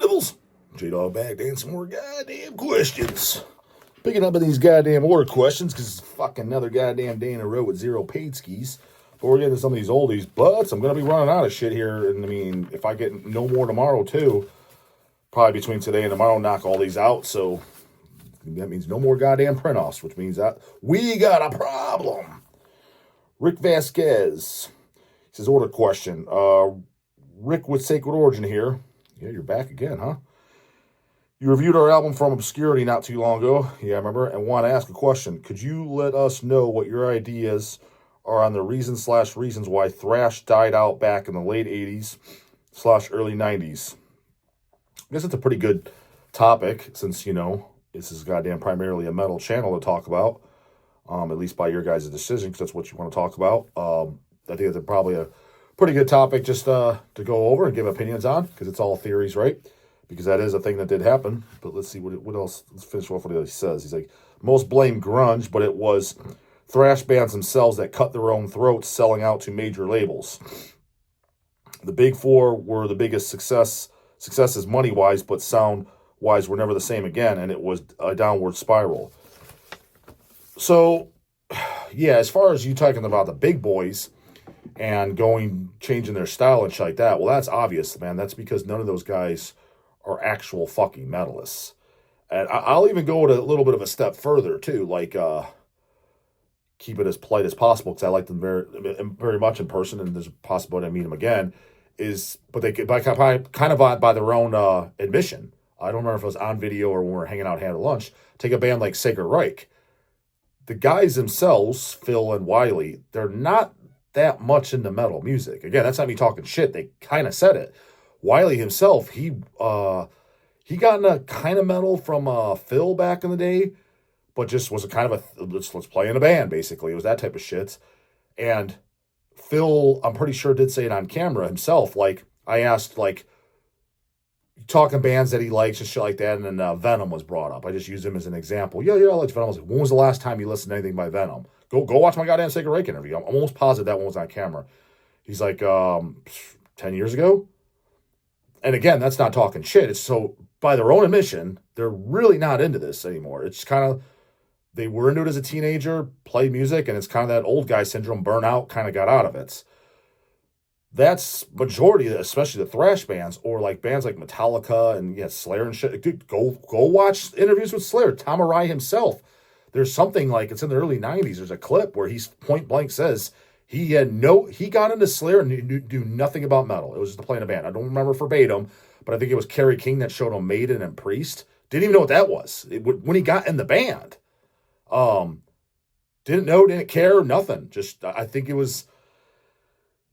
Devils? J-Dawg back to answer some more goddamn questions. Picking up on these goddamn order questions, because it's fucking another goddamn day in a row with 0 paid skis. Before we get into some of these oldies, but I'm going to be running out of shit here. And I mean, if I get no more tomorrow too, probably between today and tomorrow, knock all these out. So that means no more goddamn print-offs, which means that we got a problem. Rick Vasquez says, order question. Rick with Sacred Origin here. Yeah, you're back again, huh? You reviewed our album From Obscurity not too long ago. Yeah, I remember. And want to ask a question. Could you let us know what your ideas are on the reasons why thrash died out back in the late 80s / early 90s? I guess it's a pretty good topic since, you know, this is goddamn primarily a metal channel to talk about, at least by your guys' decision, because that's what you want to talk about. I think it's probably a pretty good topic just to go over and give opinions on, because it's all theories, right? Because that is a thing that did happen. But let's see what else. Let's finish off what he says. He's like, most blame grunge, but it was thrash bands themselves that cut their own throats selling out to major labels. The big four were the biggest successes money-wise, but sound-wise were never the same again, and it was a downward spiral. So, yeah, as far as you talking about the big boys and changing their style and shit like that, well, that's obvious, man. That's because none of those guys are actual fucking metalists. And I'll even go a little bit of a step further, too, like, keep it as polite as possible, because I like them very, very much in person, and there's a possibility I meet them again, but they could, kind of by their own admission. I don't remember if it was on video or when we were hanging out having lunch. Take a band like Sacred Reich. The guys themselves, Phil and Wiley, they're not that much into metal music. Again, that's not me talking shit. They kind of said it. Wiley himself, he got into kind of metal from Phil back in the day, but just was a kind of let's play in a band, basically. It was that type of shit. And Phil, I'm pretty sure, did say it on camera himself. Like, I asked, like, talking bands that he likes and shit like that, and then Venom was brought up. I just used him as an example. Yeah, I like Venom. I was like, when was the last time you listened to anything by Venom? Go watch my goddamn Sacred Reich interview. I'm almost positive that one was on camera. He's like, 10 years ago? And again, that's not talking shit. It's so, by their own admission, they're really not into this anymore. It's kind of, they were into it as a teenager, played music, and it's kind of that old guy syndrome, burnout, kind of got out of it. That's majority, especially the thrash bands, or like bands like Metallica and Slayer and shit. Dude, go watch interviews with Slayer. Tom Araya himself. There's something like, it's in the early 90s. There's a clip where he's point blank says he got into Slayer and knew nothing about metal. It was just to play in a band. I don't remember verbatim, but I think it was Kerry King that showed him Maiden and Priest. Didn't even know what that was when he got in the band. Didn't know, didn't care, nothing. Just, I think it was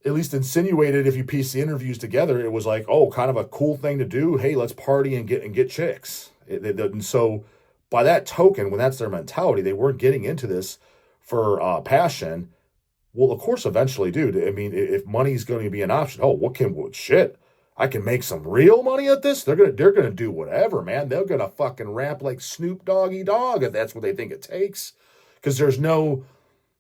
at least insinuated, if you piece the interviews together, it was like, oh, kind of a cool thing to do. Hey, let's party and get chicks. And so by that token, when that's their mentality, they weren't getting into this for passion. Well, of course, eventually, dude. I mean, if money's going to be an option, shit, I can make some real money at this. They're gonna do whatever, man. They're gonna fucking rap like Snoop Doggy Dogg if that's what they think it takes. Because there's no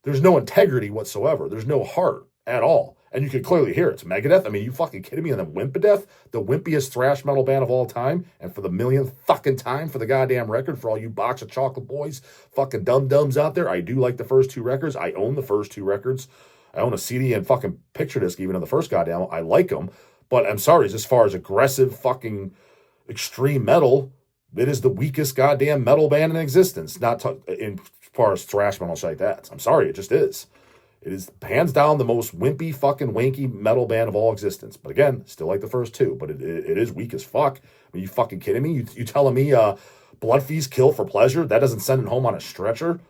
integrity whatsoever. There's no heart at all. And you can clearly hear it. It's Megadeth. I mean, you fucking kidding me? And then Wimpedeth, the wimpiest thrash metal band of all time, and for the millionth fucking time for the goddamn record, for all you box of chocolate boys, fucking dum-dums out there, I do like the first 2 records. I own the first 2 records. I own a CD and fucking picture disc even of the first goddamn. I like them. But I'm sorry, as far as aggressive fucking extreme metal, it is the weakest goddamn metal band in existence. In as far as thrash metal like that. I'm sorry, it just is. It is hands down the most wimpy, fucking wanky metal band of all existence. But again, still like the first 2, but it is weak as fuck. Are you fucking kidding me? You telling me Blood Feast Kill for Pleasure? That doesn't send it home on a stretcher?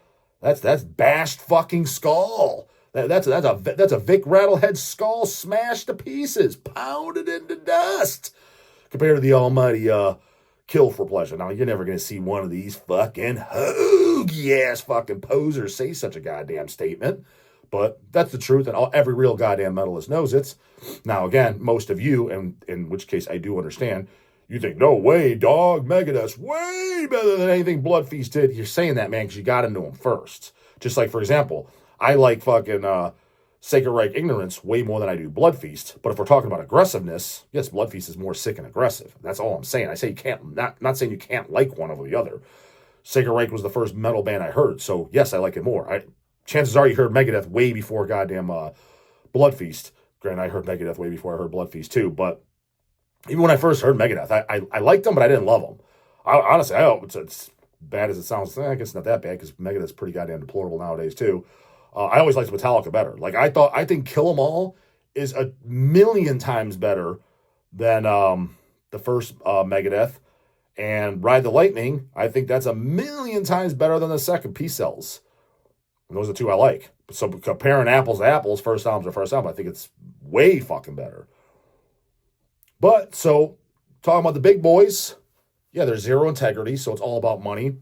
That's bashed fucking skull. That's a Vic Rattlehead skull smashed to pieces, pounded into dust. Compared to the almighty Kill for Pleasure. Now, you're never going to see one of these fucking hoagie-ass fucking posers say such a goddamn statement. But that's the truth, and every real goddamn metalist knows it. Now, again, most of you, and in which case I do understand, you think, no way, dog, Megadeth's way better than anything Blood Feast did. You're saying that, man, because you got into them first. Just like, for example, I like fucking Sacred Reich Ignorance way more than I do Blood Feast. But if we're talking about aggressiveness, yes, Blood Feast is more sick and aggressive. That's all I'm saying. I say you can't, not saying you can't like one over the other. Sacred Reich was the first metal band I heard, so yes, I like it more. Chances are you heard Megadeth way before goddamn Blood Feast. Granted, I heard Megadeth way before I heard Blood Feast too, but even when I first heard Megadeth, I liked them, but I didn't love them. Honestly, it's bad as it sounds. I guess it's not that bad because Megadeth's pretty goddamn deplorable nowadays too. I always liked Metallica better. Like I think Kill 'Em All is a million times better than the first Megadeth. And Ride the Lightning, I think that's a million times better than the second Peace Cells. And those are two I like. So comparing apples to apples, first album to first album, I think it's way fucking better. But, so, talking about the big boys, yeah, there's zero integrity, so it's all about money.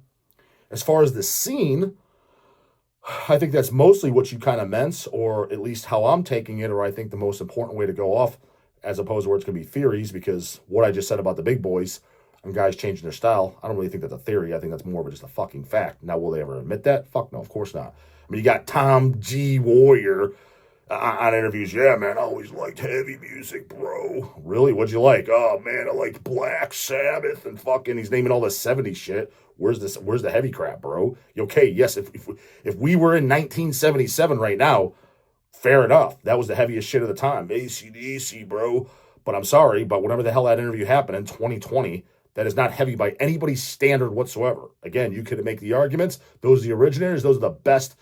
As far as the scene, I think that's mostly what you kind of meant, or at least how I'm taking it, or I think the most important way to go off, as opposed to where it's going to be theories, because what I just said about the big boys and guys changing their style, I don't really think that's a theory. I think that's more of just a fucking fact. Now, will they ever admit that? Fuck no, of course not. I mean, you got Tom G. Warrior on interviews. Yeah, man, I always liked heavy music, bro. Really? What'd you like? Oh, man, I liked Black Sabbath and fucking, he's naming all the 70s shit. Where's the heavy crap, bro? Okay, yes, if we were in 1977 right now, fair enough. That was the heaviest shit of the time. AC/DC, bro. But I'm sorry, but whenever the hell that interview happened in 2020, that is not heavy by anybody's standard whatsoever. Again, you could make the arguments. Those are the originators. Those are the best.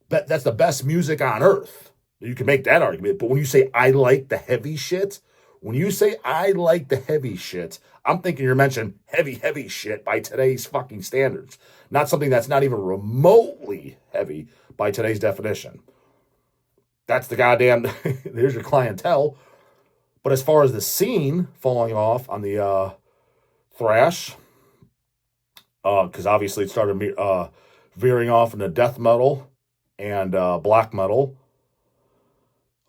That's the best music on earth. You can make that argument. But when you say, I like the heavy shit, when you say, I like the heavy shit, I'm thinking you're mentioning heavy shit by today's fucking standards. Not something that's not even remotely heavy by today's definition. That's the goddamn, there's your clientele. But as far as the scene falling off on the thrash, because obviously it started veering off into death metal and black metal.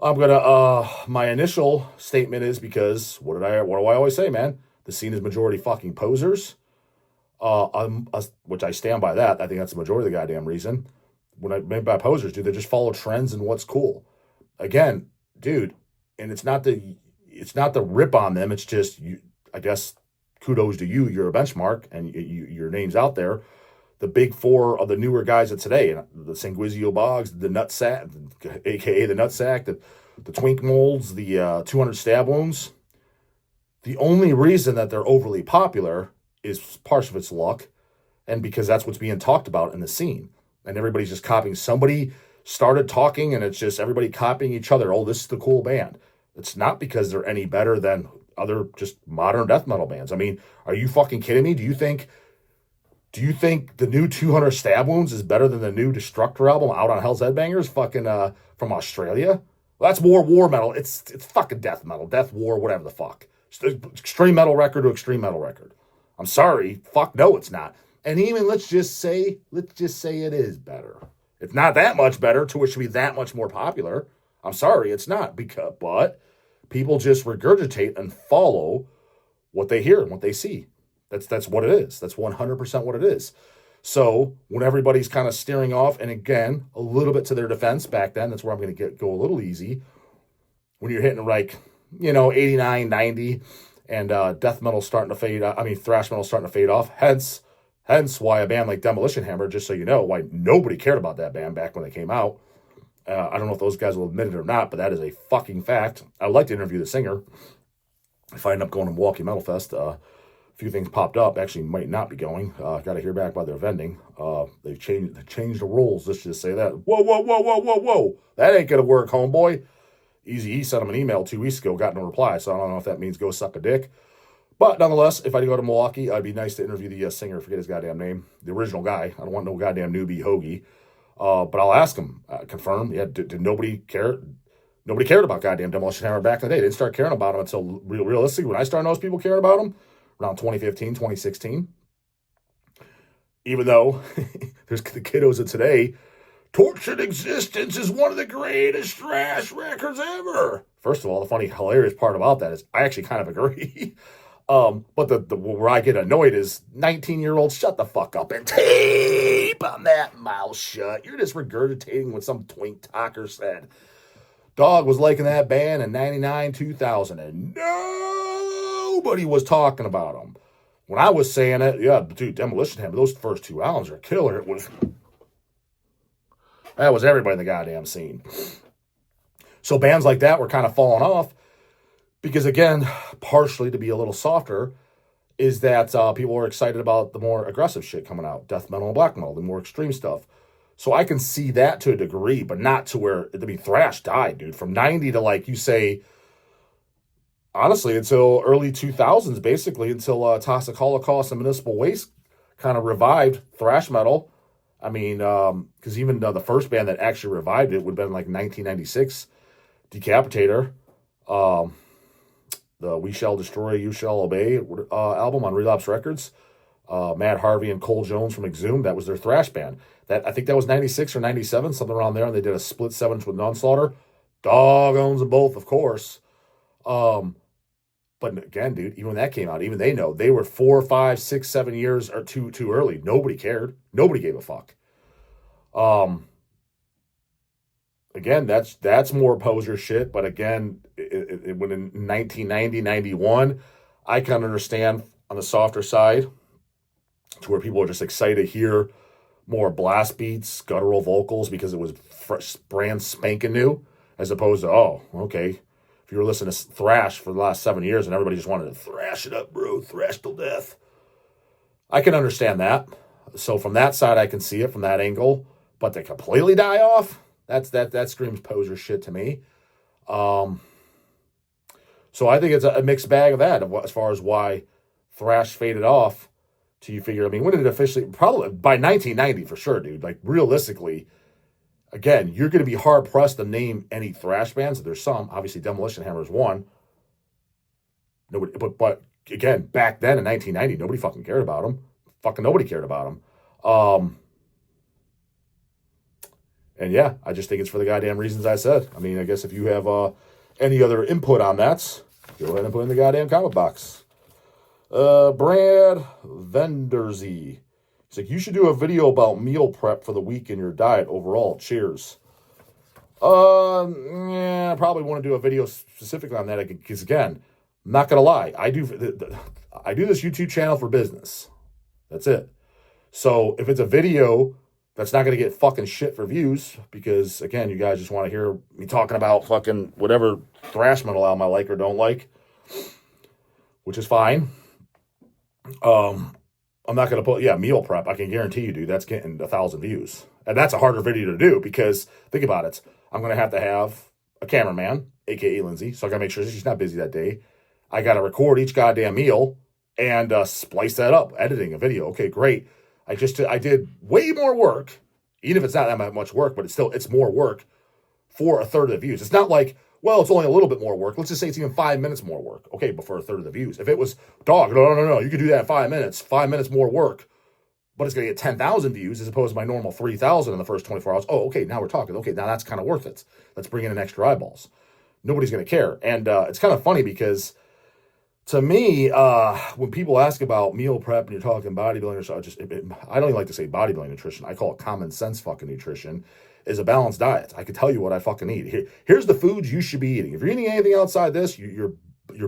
I'm gonna my initial statement is because what do I always say, man? The scene is majority fucking posers. Which I stand by that. I think that's the majority of the goddamn reason. When I mean by posers, dude, they just follow trends and what's cool. Again, dude, and it's not the rip on them. It's just you. I guess kudos to you. You're a benchmark, and your name's out there. The big four of the newer guys of today, the Sanguizio Boggs, the Nutsack, a.k.a. the Nutsack, the Twink Molds, the 200 Stab Wounds. The only reason that they're overly popular is part of its luck, and because that's what's being talked about in the scene. And everybody's just copying. Somebody started talking, and it's just everybody copying each other. Oh, this is the cool band. It's not because they're any better than other just modern death metal bands. I mean, are you fucking kidding me? Do you think the new 200 Stab Wounds is better than the new Destructor album out on Hell's Headbangers fucking from Australia? Well, that's more war metal. It's fucking death metal. Death war, whatever the fuck. Extreme metal record to extreme metal record. I'm sorry. Fuck no, it's not. And even let's just say it is better. It's not that much better to which should be that much more popular. I'm sorry, it's not. But people just regurgitate and follow what they hear and what they see. That's what it is. That's 100% what it is. So when everybody's kind of steering off, and again, a little bit to their defense back then, that's where I'm going to go a little easy. When you're hitting like, 89, 90, and death metal starting to fade, thrash metal starting to fade off. Hence why a band like Demolition Hammer, just so you know, why nobody cared about that band back when they came out. I don't know if those guys will admit it or not, but that is a fucking fact. I would like to interview the singer. If I end up going to Milwaukee Metal Fest, a few things popped up. Actually, might not be going. Got to hear back about their vending. They've changed the rules. Let's just say that. Whoa. That ain't going to work, homeboy. Eazy-E sent him an email 2 weeks ago, got no reply, so I don't know if that means go suck a dick. But nonetheless, if I go to Milwaukee, I'd be nice to interview the singer, forget his goddamn name, the original guy. I don't want no goddamn newbie hoagie. But I'll ask him, confirm, yeah, did nobody care? Nobody cared about goddamn Demolition Hammer back in the day. They didn't start caring about him until, realistically, when I started noticing people caring about him, around 2015, 2016. Even though there's the kiddos of today, Tortured Existence is one of the greatest thrash records ever. First of all, the funny, hilarious part about that is I actually kind of agree. But the where I get annoyed is 19-year-olds, shut the fuck up and tape on that mouth shut. You're just regurgitating what some twink talker said. DAWG was liking that band in 99, 2000, and nobody was talking about them. When I was saying it, yeah, dude, Demolition Hammer, those first 2 albums are killer. That was everybody in the goddamn scene. So bands like that were kind of falling off because, again, partially to be a little softer, is that people were excited about the more aggressive shit coming out, death metal and black metal, the more extreme stuff. So I can see that to a degree, but not to where, I mean, thrash died, dude. From 90 to, like, you say, honestly, until early 2000s, basically, until Toxic Holocaust and Municipal Waste kind of revived thrash metal. I mean, because even the first band that actually revived it would have been like 1996, Decapitator. The We Shall Destroy, You Shall Obey album on Relapse Records. Matt Harvey and Cole Jones from Exhumed, that was their thrash band. I think that was 96 or 97, something around there, and they did a split 7-inch with Nonslaughter. DAWG owns them both, of course. But again, dude, even when that came out, even they know they were 4, 5, 6, 7 years or too early. Nobody cared. Nobody gave a fuck. Again, that's more poser shit. But again, when in 1990, 91, I can understand on the softer side to where people are just excited to hear more blast beats, guttural vocals because it was fresh, brand spanking new, as opposed to, oh, okay, if you were listening to thrash for the last 7 years and everybody just wanted to thrash it up, bro, thrash till death. I can understand that. So from that side, I can see it from that angle. But to completely die off, that screams poser shit to me. So I think it's a mixed bag of that, as far as why thrash faded off. So you figure, I mean, when did it officially? Probably by 1990 for sure, dude. Like, realistically, again, you're going to be hard-pressed to name any thrash bands. There's some. Obviously, Demolition Hammer is one. Nobody, but again, back then in 1990, nobody fucking cared about them. Fucking nobody cared about them. And yeah, I just think it's for the goddamn reasons I said. I mean, I guess if you have any other input on that, go ahead and put in the goddamn comment box. Brad Vendersy. He's like, you should do a video about meal prep for the week in your diet overall. Cheers. Yeah, I probably want to do a video specifically on that because, again, I'm not gonna lie, I do this YouTube channel for business. That's it. So if it's a video that's not gonna get fucking shit for views, because again, you guys just want to hear me talking about fucking whatever thrash metal album I like or don't like, which is fine. I'm not going to put, meal prep. I can guarantee you, dude, that's getting 1,000 views. And that's a harder video to do because, think about it, I'm going to have a cameraman, a.k.a. Lindsay, so I got to make sure she's not busy that day. I got to record each goddamn meal and splice that up, editing a video. Okay, great. I did way more work, even if it's not that much work, but it's more work for a third of the views. It's not like, well, it's only a little bit more work. Let's just say it's even 5 minutes more work. Okay, but for a third of the views. If it was, DAWG, no, you could do that in 5 minutes. 5 minutes more work, but it's going to get 10,000 views as opposed to my normal 3,000 in the first 24 hours. Oh, okay, now we're talking. Okay, now that's kind of worth it. Let's bring in an extra eyeballs. Nobody's going to care. And it's kind of funny because, to me, when people ask about meal prep and you're talking bodybuilding, so I don't even like to say bodybuilding nutrition. I call it common sense fucking nutrition. Is a balanced diet. I can tell you what I fucking eat. Here's the foods you should be eating. If you're eating anything outside this, you're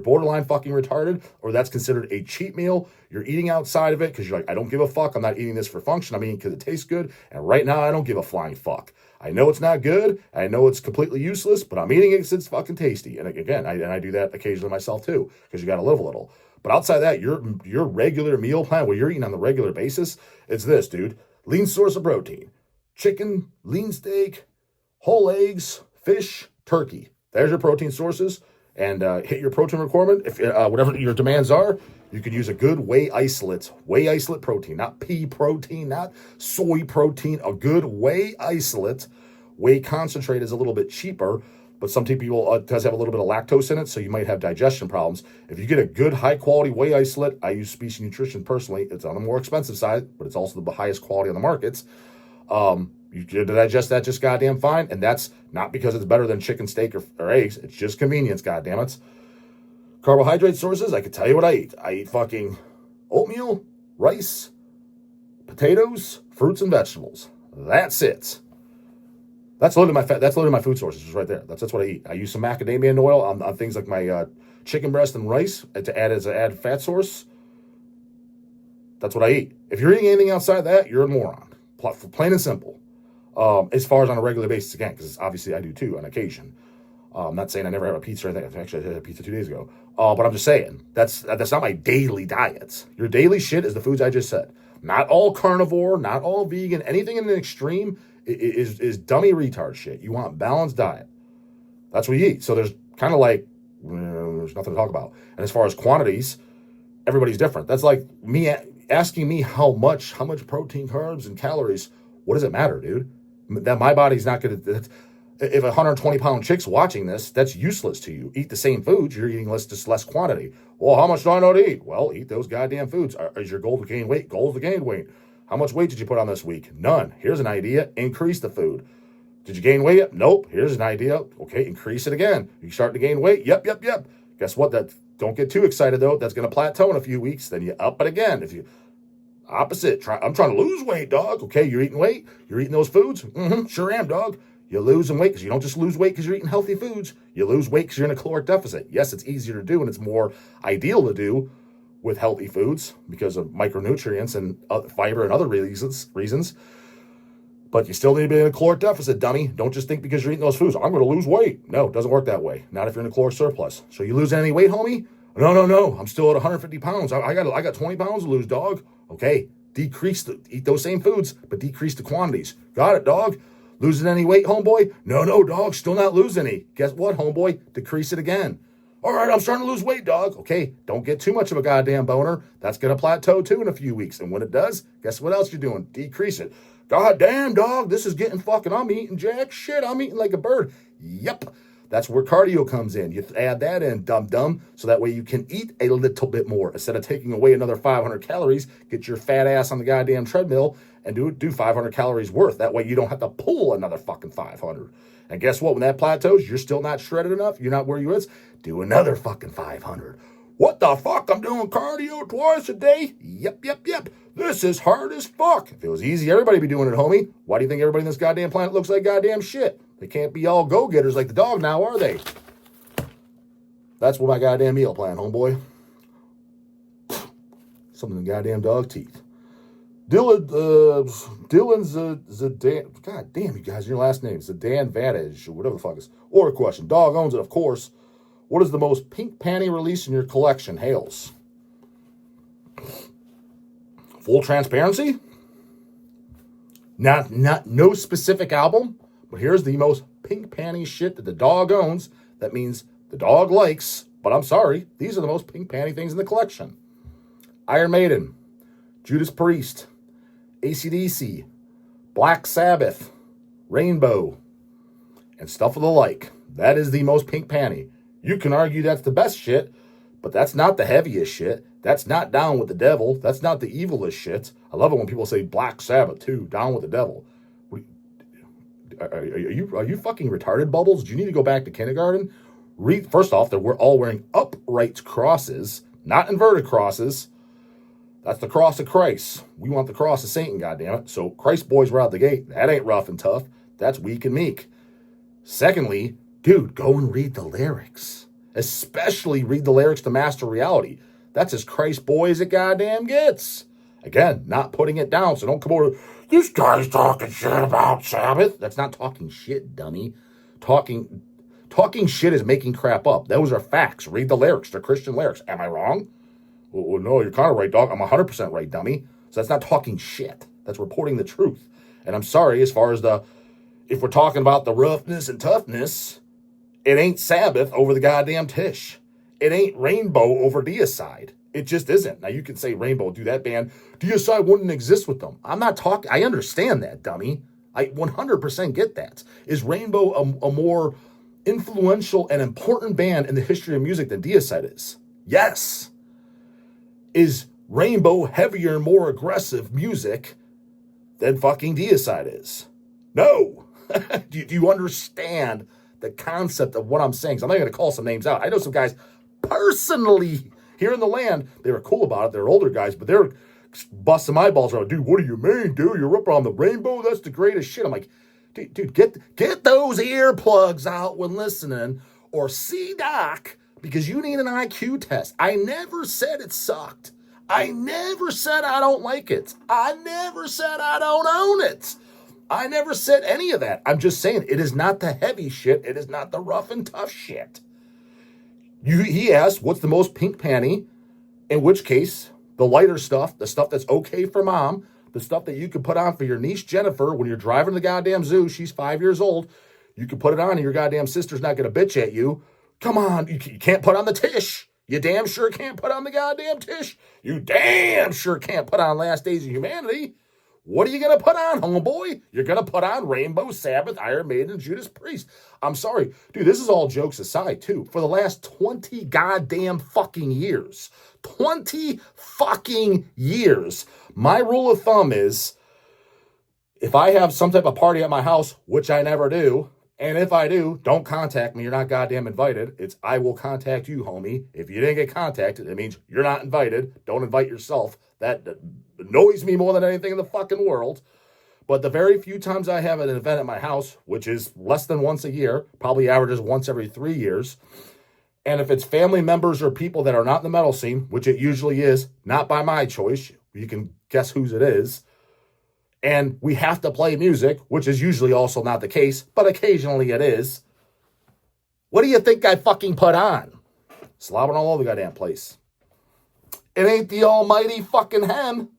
borderline fucking retarded, or that's considered a cheat meal. You're eating outside of it because you're like, I don't give a fuck. I'm not eating this for function. I'm eating because it tastes good. And right now, I don't give a flying fuck. I know it's not good. I know it's completely useless, but I'm eating it because it's fucking tasty. And again, I do that occasionally myself too, because you got to live a little. But outside that, your regular meal plan, what you're eating on the regular basis, it's this, dude. Lean source of protein. Chicken, lean steak, whole eggs, fish, turkey. There's your protein sources. And hit your protein requirement. If whatever your demands are, you can use a good whey isolate protein, not pea protein, not soy protein. A good whey isolate. Whey concentrate is a little bit cheaper, but some people does have a little bit of lactose in it, so you might have digestion problems. If you get a good high quality whey isolate, I use Species Nutrition personally. It's on the more expensive side, but it's also the highest quality on the markets. You can digest that just goddamn fine, and that's not because it's better than chicken, steak, or eggs. It's just convenience, goddammit. Carbohydrate sources, I can tell you what I eat. I eat fucking oatmeal, rice, potatoes, fruits, and vegetables. That's it. That's literally my that's literally my food sources, just right there. That's what I eat. I use some macadamia oil on things like my chicken breast and rice to add as an add fat source. That's what I eat. If you're eating anything outside that, you're a moron. Plain and simple. As far as on a regular basis, again, because obviously I do too on occasion. I'm not saying I never have a pizza or anything. Actually, I had a pizza 2 days ago. But I'm just saying, that's not my daily diet. Your daily shit is the foods I just said. Not all carnivore, not all vegan. Anything in an extreme is dummy retard shit. You want balanced diet. That's what you eat. So there's kind of like, there's nothing to talk about. And as far as quantities, everybody's different. That's like me asking me how much protein, carbs, and calories. What does it matter, dude? That my body's not going to... If a 120-pound chick's watching this, that's useless to you. Eat the same foods, you're eating just less quantity. Well, how much do I know to eat? Well, eat those goddamn foods. Is your goal to gain weight? Goal to gain weight. How much weight did you put on this week? None. Here's an idea. Increase the food. Did you gain weight? Nope. Here's an idea. Okay, increase it again. You start to gain weight? Yep. Guess what? Don't get too excited, though. That's going to plateau in a few weeks. Then you up it again. If you... Opposite. I'm trying to lose weight, dog. Okay, you're eating weight? You're eating those foods? Sure am, dog. You're losing weight because you don't just lose weight because you're eating healthy foods. You lose weight because you're in a caloric deficit. Yes, it's easier to do and it's more ideal to do with healthy foods because of micronutrients and fiber and other reasons. But you still need to be in a caloric deficit, dummy. Don't just think because you're eating those foods, I'm going to lose weight. No, it doesn't work that way. Not if you're in a caloric surplus. So you losing any weight, homie? No. I'm still at 150 pounds. I got 20 pounds to lose, dog. Okay, eat those same foods, but decrease the quantities. Got it, dog. Losing any weight, homeboy? No, dog. Still not losing any. Guess what, homeboy? Decrease it again. All right, I'm starting to lose weight, dog. Okay, don't get too much of a goddamn boner. That's going to plateau too in a few weeks. And when it does, guess what else you're doing? Decrease it. God damn, dog, this is getting fucking, I'm eating jack shit. I'm eating like a bird. Yep. That's where cardio comes in. You add that in, dum-dum, so that way you can eat a little bit more. Instead of taking away another 500 calories, get your fat ass on the goddamn treadmill and do 500 calories worth. That way you don't have to pull another fucking 500. And guess what? When that plateaus, you're still not shredded enough. You're not where you is. Do another fucking 500. What the fuck? I'm doing cardio twice a day? Yep. This is hard as fuck. If it was easy, everybody would be doing it, homie. Why do you think everybody in this goddamn planet looks like goddamn shit? They can't be all go-getters like the dog now, are they? That's what my goddamn meal plan, homeboy. Something in goddamn dog teeth. Dylan's Zadan. God damn, you guys, your last name. Zadan Vadage, or whatever the fuck is. Or a question. Dog owns it, of course. What is the most pink panty release in your collection? Hails. Full transparency? No specific album. But here's the most pink panty shit that the dog owns. That means the dog likes. But I'm sorry, these are the most pink panty things in the collection. Iron Maiden, Judas Priest, AC/DC, Black Sabbath, Rainbow, and stuff of the like. That is the most pink panty. You can argue that's the best shit, but that's not the heaviest shit. That's not Down with the Devil. That's not the evilest shit. I love it when people say Black Sabbath too, Down with the Devil. Are you fucking retarded, Bubbles? Do you need to go back to kindergarten? First off, we're all wearing upright crosses, not inverted crosses. That's the cross of Christ. We want the cross of Satan, goddammit. So Christ boys were out the gate. That ain't rough and tough. That's weak and meek. Secondly, dude, go and read the lyrics. Especially read the lyrics to Master Reality. That's as Christ boy as it goddamn gets. Again, not putting it down, so don't come over. This guy's talking shit about Sabbath. That's not talking shit, dummy. Talking shit is making crap up. Those are facts. Read the lyrics. They're Christian lyrics. Am I wrong? Well, no, you're kind of right, dog. I'm 100% right, dummy. So that's not talking shit. That's reporting the truth. And I'm sorry, as far as if we're talking about the roughness and toughness, it ain't Sabbath over the goddamn TISH. It ain't Rainbow over Deicide. It just isn't. Now, you can say Rainbow, do that band. Deicide wouldn't exist with them. I'm not talking. I understand that, dummy. I 100% get that. Is Rainbow a more influential and important band in the history of music than Deicide is? Yes. Is Rainbow heavier and more aggressive music than fucking Deicide is? No. Do you understand the concept of what I'm saying? So I'm not going to call some names out. I know some guys personally here in the land, they were cool about it. They're older guys, but they're busting my balls around. Dude, what do you mean, dude? You're up on the Rainbow? That's the greatest shit. I'm like, Dude, get those earplugs out when listening, or see Doc, because you need an IQ test. I never said it sucked. I never said I don't like it. I never said I don't own it. I never said any of that. I'm just saying it is not the heavy shit. It is not the rough and tough shit. He asked, what's the most pink panty? In which case, the lighter stuff, the stuff that's okay for mom, the stuff that you can put on for your niece Jennifer when you're driving to the goddamn zoo. She's 5 years old. You can put it on and your goddamn sister's not going to bitch at you. Come on, you can't put on the TISH. You damn sure can't put on the goddamn TISH. You damn sure can't put on Last Days of Humanity. What are you going to put on, homeboy? You're going to put on Rainbow, Sabbath, Iron Maiden, and Judas Priest. I'm sorry. Dude, this is all jokes aside, too. For the last 20 goddamn fucking years, 20 fucking years, my rule of thumb is if I have some type of party at my house, which I never do, and if I do, don't contact me. You're not goddamn invited. It's I will contact you, homie. If you didn't get contacted, it means you're not invited. Don't invite yourself. That annoys me more than anything in the fucking world. But the very few times I have an event at my house, which is less than once a year, probably averages once every 3 years, and if it's family members or people that are not in the metal scene, which it usually is, not by my choice, you can guess whose it is, and we have to play music, which is usually also not the case, but occasionally it is, what do you think I fucking put on? Slobbering all over the goddamn place. It ain't the almighty fucking hem.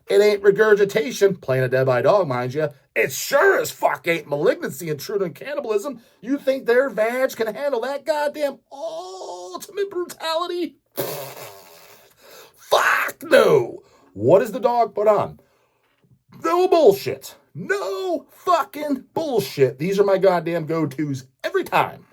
It ain't regurgitation, Plain of Dead by Dog, mind you. It sure as fuck ain't malignancy, intruder, and cannibalism. You think their vag can handle that goddamn ultimate brutality? Fuck no. What does the dog put on? No bullshit. No fucking bullshit. These are my goddamn go-tos every time.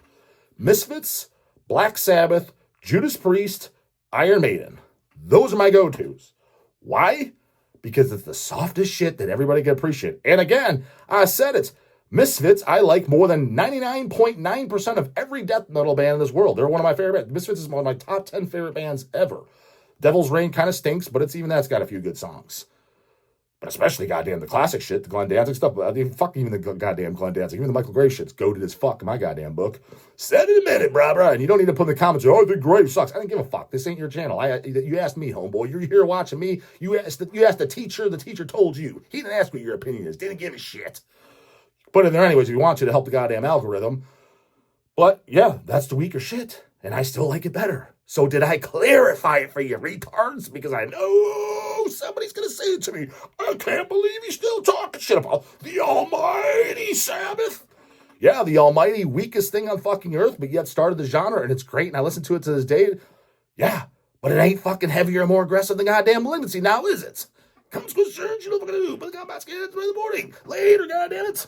Misfits, Black Sabbath, Judas Priest, Iron Maiden. Those are my go-tos. Why? Because it's the softest shit that everybody can appreciate. And again, I said it. Misfits, I like more than 99.9% of every death metal band in this world. They're one of my favorite bands. Misfits is one of my top 10 favorite bands ever. Devil's Reign kind of stinks, but even that's got a few good songs. But especially goddamn the classic shit, the Glenn Danzig stuff. Fuck even the goddamn Glenn Danzig. Even the Michael Gray shit's goated as fuck in my goddamn book. Said in a minute, brah. And you don't need to put in the comments, oh, the Grave sucks. I don't give a fuck. This ain't your channel. You asked me, homeboy. You're here watching me. You asked the teacher told you. He didn't ask what your opinion is. Didn't give a shit. Put it in there anyways if you want to help the goddamn algorithm. But yeah, that's the weaker shit. And I still like it better. So did I clarify it for you retards? Because I know somebody's going to say it to me. I can't believe you're still talking shit about the almighty Sabbath. Yeah, the almighty weakest thing on fucking earth, but yet started the genre, and it's great, and I listen to it to this day. Yeah, but it ain't fucking heavier and more aggressive than goddamn malignancy, now is it? Comes with surge, you know what I'm going to do. But the combat skins by the morning. Later, goddammit.